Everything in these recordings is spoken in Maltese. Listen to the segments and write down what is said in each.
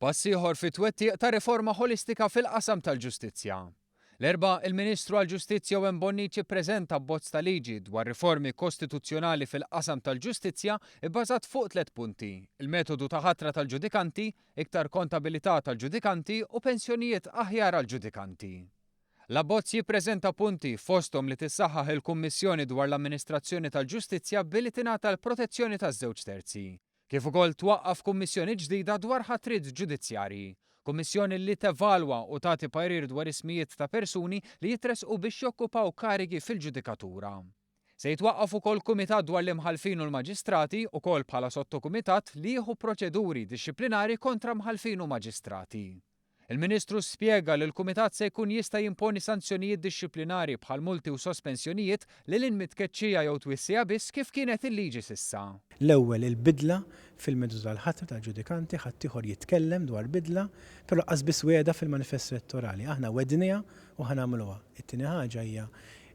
Pass ieħor fit-twettiq ta' riforma holistika fil-qasam tal-ġustizzja. L-erba' il-Ministru għall-Ġustizzja Owen Bonnici ppreżenta abbozz ta' liġi dwar riformi kostituzzjonali fil-qasam tal-ġustizzja bbażat fuq 3 punti: il-metodu ta' ħatra tal-ġudikanti, iktar kontabilità tal-ġudikanti u pensjonijiet aħjar għall-ġudikanti. L-abbozz jippreżenta punti fosthom li tissaħħaħ il-Kummissjoni dwar l-Amministrazzjoni tal-Ġustizzja billi tingħata l-protezzjoni taż-żewġ terzi. Kif ukoll twaqqaf kummissjoni ġdida dwar ħatrid ġudizzjarji. Kummissjoni li tevalwa u tagħti parir dwar ismijiet ta' persuni li jitresqu biex jokkupaw karigi fil-ġudikatura. Se jitwaqqaf ukoll kumitat dwar l-imħalfin u l-maġistrati ukoll bħala sottokumitat li jieħu proċeduri dixxiplinari kontra mħalfin u maġistrati. Il-Ministru spjega li l-Kumitat se jkun jista' jimponi sanzjonijiet dixxiplinari bħal multi u sospensjonijiet lil mitkeċċija jew twissija biss kif kienet il-liġi s'issa. L-ewwel il-bidla fil-metodu tal-ħatra tal-ġudikanti ħadd ieħor jitkellem dwar bidla, però qas biss wiegħda fil-manifest elettorali. Aħna wednija u ħanagħmluha. It-tieni ħaġa hija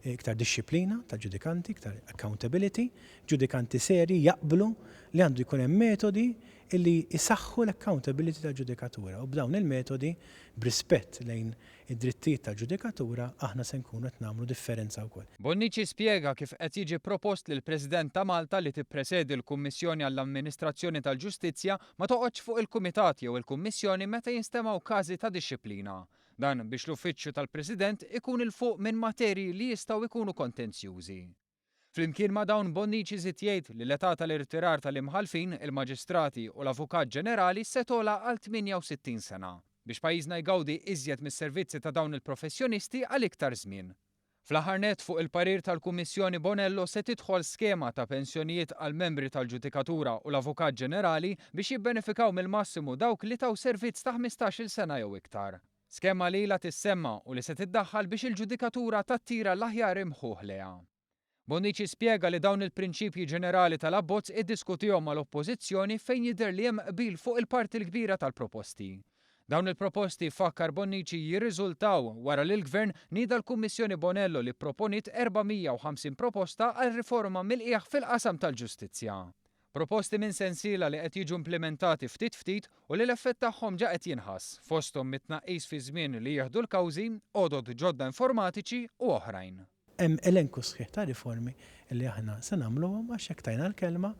iktar dixxiplina tal-ġudikanti, iktar accountability, ġudikanti seri jaqblu li għandu jkun hemm metodi illi isaħħu l-accountability tal-ġudikatura u b'dawn il-metodi b'rispett lejn id-drittijiet tal-ġudikatura aħna se nkunu qed nagħmlu differenza wkoll. Bonnici spjega kif qed jiġi propost lill President ta' Malta li tippresedi l-Kummissjoni għall-Amministrazzjoni tal-Ġustizzja ma toqgħodx fuq il-Kumitat jew il-Kummissjoni meta jinstemaw każi ta' dixxilpina. Dan biex l-uffiċċju tal-President ikun il fuq minn materji li jistgħu jkunu kontenzjużi. Flimkien ma' dawn Bonnici żied jgħid li l-età tal-irtirar tal-imħalfin, il-maġistrati u l-Avukat Ġenerali se togħla għal 68 sena biex pajjiżna jgawdi iżjed mis-servizzi ta' dawn il-professjonisti għal iktar żmien. Fl-aħħar nett fuq il-parir tal-Kummissjoni Bonello se tidħol skema ta' pensjonijiet għal membri tal-Ġudikatura u l-Avukat Ġenerali biex jibbenefikaw mill-massimu dawk li taw servizz ta' 15-il sena jew iktar. Skema li ilha tissemma u li se tiddaħħal biex il-Ġudikatura tattira l-aħjar imħuħ leha. Bonnici spjega li dawn il-prinċipji ġenerali tal-abbozz iddiskutihom mal-Oppożizzjoni fejn jidher li hemm qbil fuq il-parti l-kbira tal-proposti. Dawn il-proposti fakkar Bonnici jirriżultaw wara li l-Gvern nieda l-Kummissjoni Bonello li proponit 450 proposta għal riforma mill-qiegħ fil-qasam tal-ġustizzja. Proposti minn sensiela li qed jiġu implementati ftit ftit u li l-effett tagħhom ġa qed jinħass fosthom mit-tnaqqis fi żmien li jieħdu l-kawżi, għodod ġodda informatiċi u oħrajn. Hemm elenku sħiħ ta' riformi li aħna se nagħmluhom għax hekk tajna l-kelma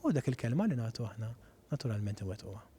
u dak il-kelma li nagħtu aħna naturalment iwettquha.